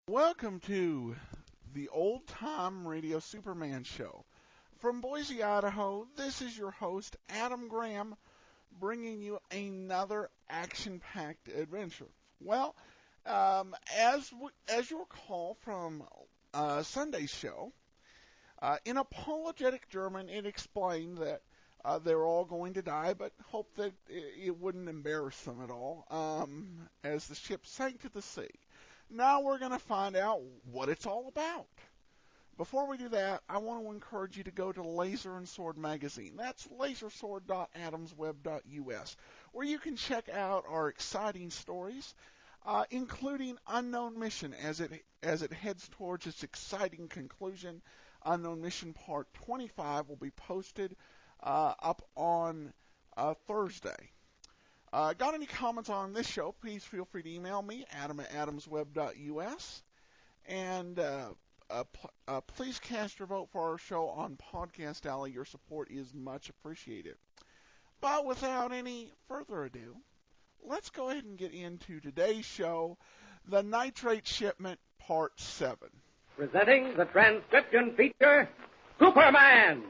Welcome to the Old Time Radio Superman Show. From Boise, Idaho, this is your host, Adam Graham, bringing you another action-packed adventure. Well, as you recall from Sunday's show, in apologetic German, it explained that they're all going to die, but hoped that it wouldn't embarrass them at all as the ship sank to the sea. Now we're going to find out what it's all about. Before we do that, I want to encourage you to go to Laser and Sword magazine. That's lasersword.adamsweb.us, where you can check out our exciting stories, including Unknown Mission as it heads towards its exciting conclusion. Unknown Mission Part 25 will be posted up on Thursday. Got any comments on this show, please feel free to email me, adam@adamsweb.us. And please cast your vote for our show on Podcast Alley. Your support is much appreciated. But without any further ado, let's go ahead and get into today's show, the Nitrate Shipment Part 7. Presenting the transcription feature, Superman!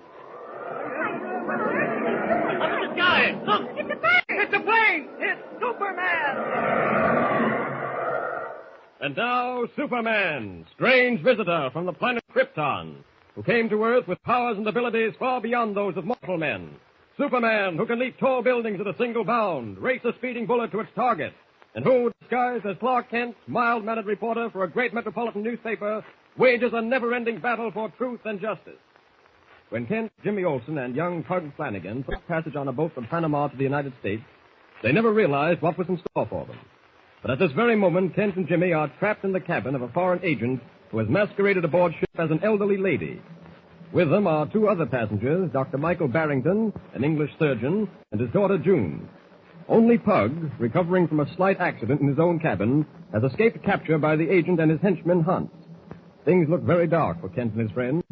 Up in the sky! Look! It's a plane! It's a plane! It's Superman! And now, Superman, strange visitor from the planet Krypton, who came to Earth with powers and abilities far beyond those of mortal men. Superman, who can leap tall buildings at a single bound, race a speeding bullet to its target, and who, disguised as Clark Kent, mild-mannered reporter for a great metropolitan newspaper, wages a never-ending battle for truth and justice. When Kent, Jimmy Olsen, and young Pug Flannigan took passage on a boat from Panama to the United States, they never realized what was in store for them. But at this very moment, Kent and Jimmy are trapped in the cabin of a foreign agent who has masqueraded aboard ship as an elderly lady. With them are two other passengers, Dr. Michael Barrington, an English surgeon, and his daughter June. Only Pug, recovering from a slight accident in his own cabin, has escaped capture by the agent and his henchman Hunt. Things look very dark for Kent and his friends.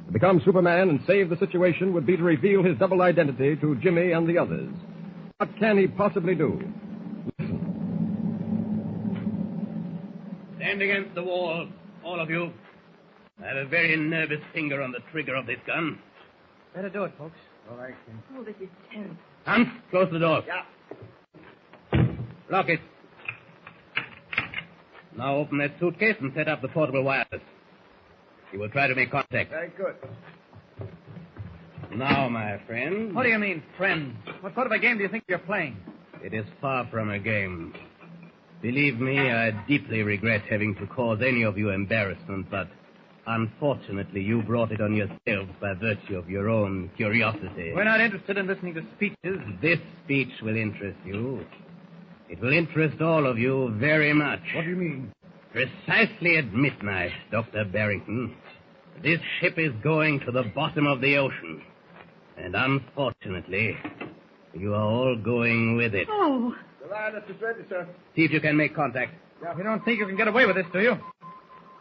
To become Superman and save the situation would be to reveal his double identity to Jimmy and the others. What can he possibly do? Listen. Stand against the wall, all of you. I have a very nervous finger on the trigger of this gun. Better do it, folks. All right, Ken. Oh, this is terrible. Hunt, close the door. Yeah. Lock it. Now open that suitcase and set up the portable wireless. You will try to make contact. Very good. Now, my friend. What do you mean, friend? What sort of a game do you think you're playing? It is far from a game. Believe me, I deeply regret having to cause any of you embarrassment, but unfortunately you brought it on yourselves by virtue of your own curiosity. We're not interested in listening to speeches. This speech will interest you. It will interest all of you very much. What do you mean? Precisely at midnight, Dr. Barrington, this ship is going to the bottom of the ocean. And unfortunately, you are all going with it. Oh. The wireless is ready, sir. See if you can make contact. Yeah. You don't think you can get away with this, do you?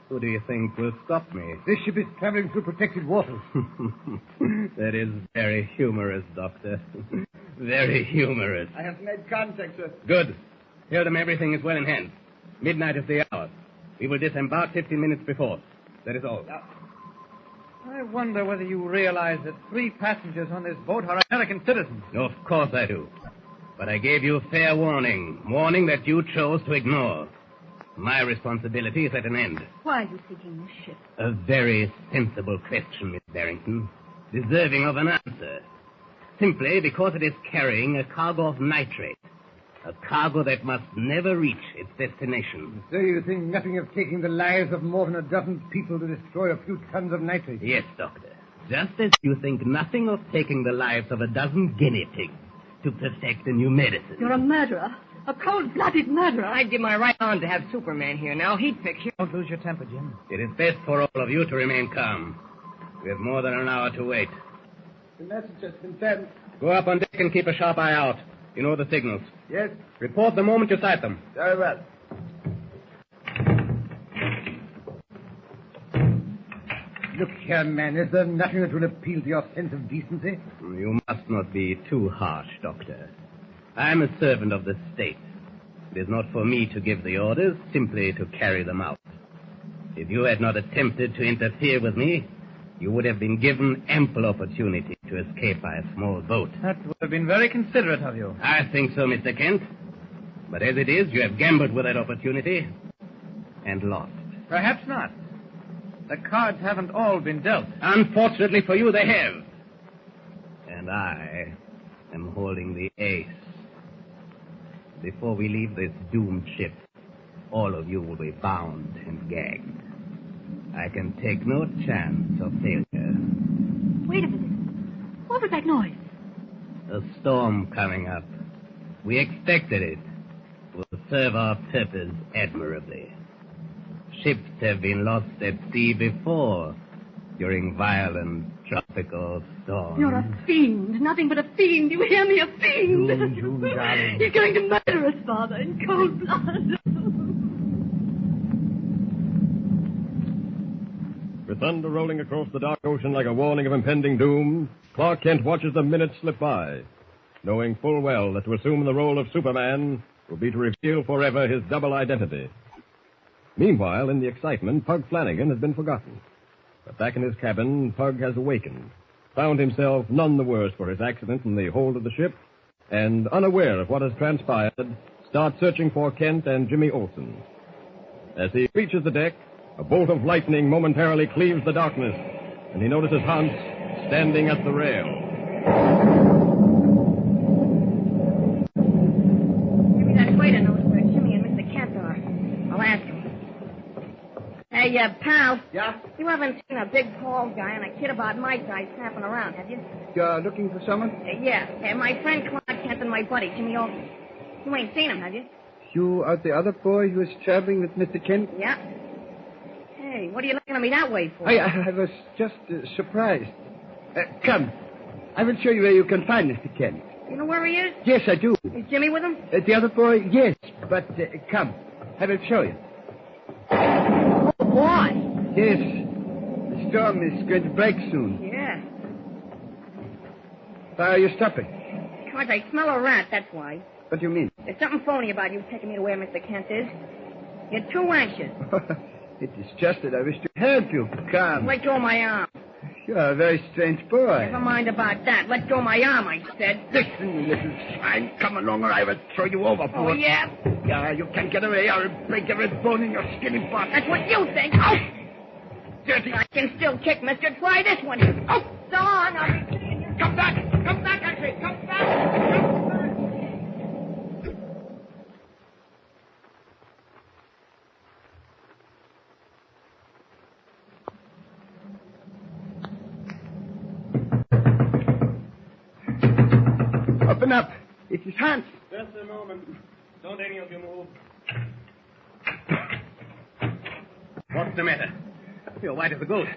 Who do you think will stop me? This ship is traveling through protected waters. That is very humorous, Doctor. Very humorous. I have made contact, sir. Good. Tell them everything is well in hand. Midnight is the hour. We will disembark 15 minutes before. That is all. Yeah. I wonder whether you realize that 3 passengers on this boat are American citizens. Of course I do. But I gave you fair warning. Warning that you chose to ignore. My responsibility is at an end. Why are you seeking this ship? A very sensible question, Miss Barrington. Deserving of an answer. Simply because it is carrying a cargo of nitrate. A cargo that must never reach its destination. So you think nothing of taking the lives of more than a dozen people to destroy a few tons of nitrate? Yes, Doctor. Just as you think nothing of taking the lives of a dozen guinea pigs to perfect a new medicine. You're a murderer. A cold-blooded murderer. I'd give my right arm to have Superman here now. He'd fix you. Don't lose your temper, Jim. It is best for all of you to remain calm. We have more than an hour to wait. The message has been sent. Go up on deck and keep a sharp eye out. You know the signals. Yes. Report the moment you sight them. Very well. Look here, man. Is there nothing that will appeal to your sense of decency? You must not be too harsh, Doctor. I am a servant of the state. It is not for me to give the orders, simply to carry them out. If you had not attempted to interfere with me, you would have been given ample opportunity to escape by a small boat. That would have been very considerate of you. I think so, Mr. Kent. But as it is, you have gambled with that opportunity and lost. Perhaps not. The cards haven't all been dealt. Unfortunately for you, they have. And I am holding the ace. Before we leave this doomed ship, all of you will be bound and gagged. I can take no chance of failure. Wait a minute. What was that noise? A storm coming up. We expected it. Will serve our purpose admirably. Ships have been lost at sea before, during violent tropical storms. You're a fiend. Nothing but a fiend. You hear me? A fiend. June, darling. He's going to murder us, Father, in cold blood. With thunder rolling across the dark ocean like a warning of impending doom, Clark Kent watches the minutes slip by, knowing full well that to assume the role of Superman will be to reveal forever his double identity. Meanwhile, in the excitement, Pug Flannigan has been forgotten. But back in his cabin, Pug has awakened, found himself none the worse for his accident in the hold of the ship, and, unaware of what has transpired, starts searching for Kent and Jimmy Olsen. As he reaches the deck, a bolt of lightning momentarily cleaves the darkness, and he notices Hans standing at the rail. Maybe that waiter knows where Jimmy and Mr. Kent are. I'll ask him. Hey, pal. Yeah? You haven't seen a big, tall guy and a kid about my size snapping around, have you? You're looking for someone? Yeah. My friend Clark Kent and my buddy, Jimmy Olsen. You ain't seen him, have you? You are the other boy who was traveling with Mr. Kent? Yeah. Hey, what are you looking at me that way for? I was just surprised. Come. I will show you where you can find Mr. Kent. You know where he is? Yes, I do. Is Jimmy with him? The other boy, yes. But come. I will show you. Oh, boy. Yes. The storm is going to break soon. Yeah. Why are you stopping? Because I smell a rat, that's why. What do you mean? There's something phony about you taking me to where Mr. Kent is. You're too anxious. It is just that I wish to help you. Come. Let go of my arm. You're a very strange boy. Never mind about that. Let go of my arm, I said. Listen, you little swine. Come along or I will throw you overboard. Oh, yeah? Yeah, you can't get away. I will break every bone in your skinny body. That's what you think. Oh! Dirty. I can still kick, mister. Try this one. Oh, so long. I'll be seeing you. Come back. Come back, I say. Come back. Open up. It is Hans. Just a moment. Don't any of you move. What's the matter? You're white as a ghost.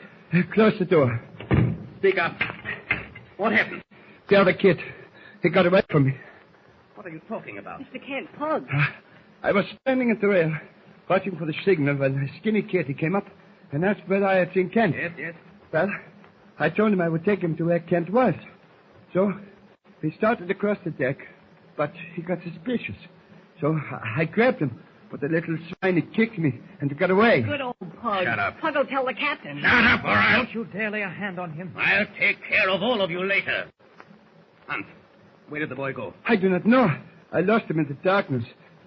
Close the door. Speak up. What happened? The other kid. He got away from me. What are you talking about? Mr. Kent, Pug. I was standing at the rail, watching for the signal when a skinny kid he came up and asked whether I had seen Kent. Yes. Well, I told him I would take him to where Kent was. So he started across the deck, but he got suspicious. So I grabbed him, but the little swine he kicked me and got away. Good old Pug. Shut up. Pug will tell the captain. Shut up, or I'll... Don't you dare lay a hand on him. I'll take care of all of you later. Hans, where did the boy go? I do not know. I lost him in the darkness.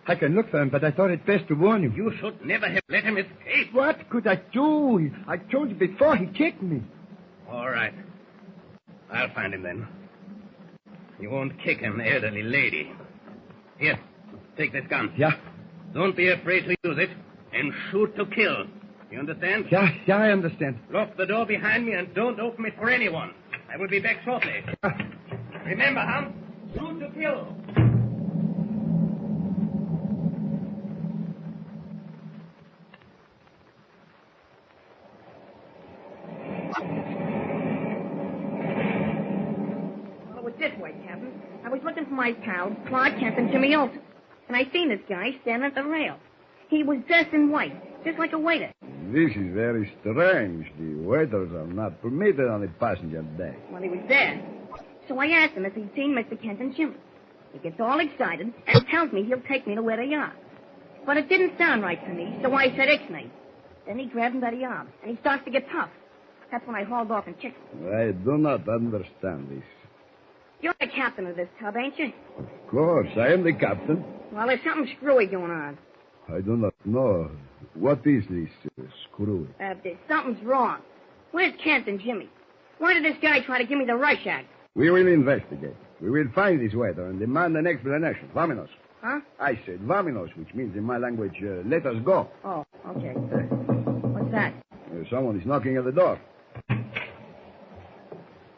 I can look for him, but I thought it best to warn you. You should never have let him escape. What could I do? I told you before he kicked me. All right. I'll find him then. You won't kick an elderly lady. Here, take this gun. Yeah. Don't be afraid to use it, and shoot to kill. You understand? Yeah, I understand. Lock the door behind me and don't open it for anyone. I will be back shortly. Remember, Hans, shoot to kill. Well, it was this way, Captain. I was looking for my pals, Clark Kent and Jimmy Olsen. And I seen this guy standing at the rail. He was dressed in white, just like a waiter. This is very strange. The waiters are not permitted on the passenger deck. Well, he was there. So I asked him if he'd seen Mr. Kent and Jimmy. He gets all excited and tells me he'll take me to where they are. But it didn't sound right to me, so I said ixnay. Then he grabbed him by the arm, and he starts to get tough. That's when I hauled off and kicked him. I do not understand this. You're the captain of this tub, ain't you? Of course, I am the captain. Well, there's something screwy going on. I do not know. What is this screw? Something's wrong. Where's Kent and Jimmy? Why did this guy try to give me the rush act? We will investigate. We will find this waiter and demand an explanation. Vámonos. Huh? I said vámonos, which means in my language, let us go. Oh, okay. What's that? Someone is knocking at the door.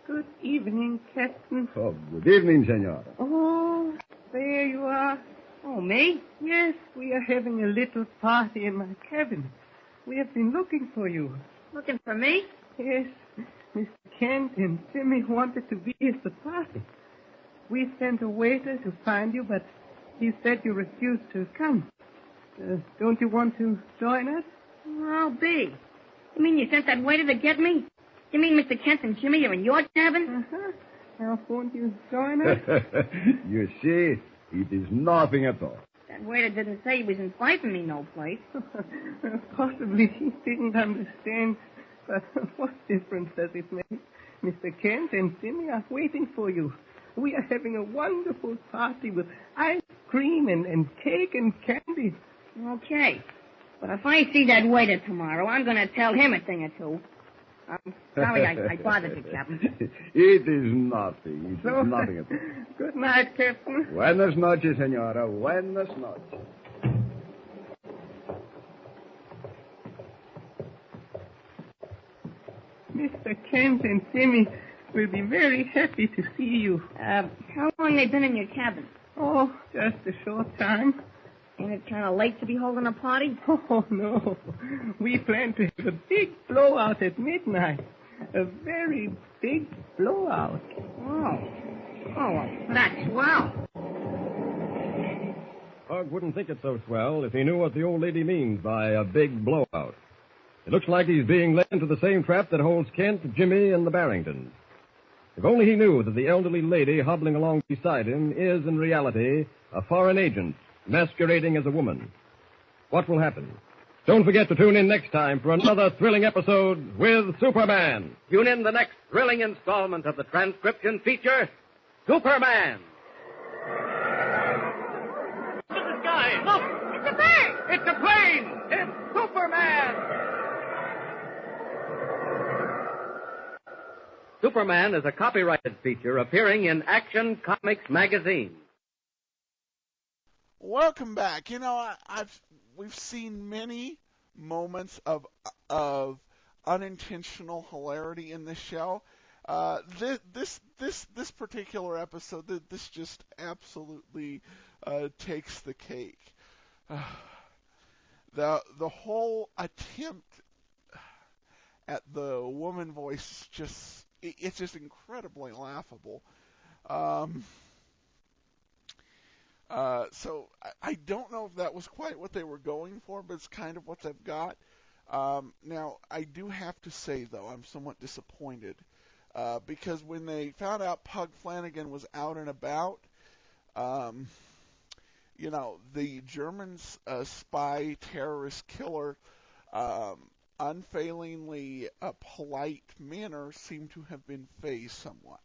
Good evening, Captain. Oh, good evening, senor. Oh, there you are. Oh, me? Yes, we are having a little party in my cabin. We have been looking for you. Looking for me? Yes, Mr. Kent and Jimmy wanted to be at the party. We sent a waiter to find you, but he said you refused to come. Don't you want to join us? I'll be. You mean you sent that waiter to get me? You mean Mr. Kent and Jimmy are in your cabin? Uh-huh. Now, won't you join us? You see, it is nothing at all. That waiter didn't say he was inviting me no place. Possibly he didn't understand. But what difference does it make? Mr. Kent and Jimmy are waiting for you. We are having a wonderful party with ice cream and cake and candy. Okay. But if I see that waiter tomorrow, I'm going to tell him a thing or two. I'm sorry I bothered you, Captain. It is nothing. It is nothing at all. Good night, Captain. Buenas noches, senora. Buenas noches. Mr. Kent and Jimmy will be very happy to see you. How long they been in your cabin? Oh, just a short time. Ain't it kind of late to be holding a party? Oh, no. We plan to have a big blowout at midnight. A very big blowout. Oh, well, that's swell. Pug wouldn't think it so swell if he knew what the old lady means by a big blowout. It looks like he's being led into the same trap that holds Kent, Jimmy, and the Barringtons. If only he knew that the elderly lady hobbling along beside him is, in reality, a foreign agent masquerading as a woman. What will happen? Don't forget to tune in next time for another thrilling episode with Superman. Tune in the next thrilling installment of the transcription feature, Superman. Look at the sky. Look! It's a bird! It's a plane! It's Superman! Superman is a copyrighted feature appearing in Action Comics magazine. Welcome back. You know, we've seen many moments of unintentional hilarity in this show. This particular episode, this just absolutely takes the cake. The whole attempt at the woman voice it's just incredibly laughable. So I don't know if that was quite what they were going for, but it's kind of what they've got. Now, I do have to say, though, I'm somewhat disappointed because when they found out Pug Flannigan was out and about, the Germans' spy, terrorist, killer, unfailingly polite manner seemed to have been phased somewhat.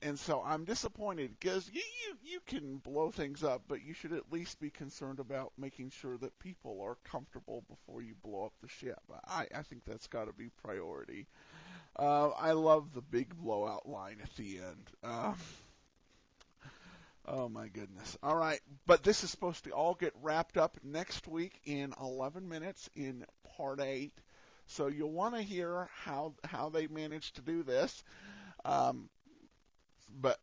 And so I'm disappointed because you can blow things up, but you should at least be concerned about making sure that people are comfortable before you blow up the ship. I think that's got to be priority. I love the big blowout line at the end. Oh my goodness. All right, but this is supposed to all get wrapped up next week in 11 minutes in part 8. So you'll want to hear how they managed to do this. But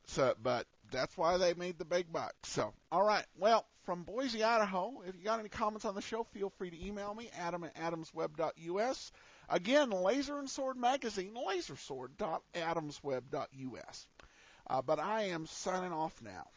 that's why they made the big bucks. So, all right. Well, from Boise, Idaho, if you got any comments on the show, feel free to email me, adam@adamsweb.us. Again, Laser and Sword Magazine, lasersword.adamsweb.us. But I am signing off now.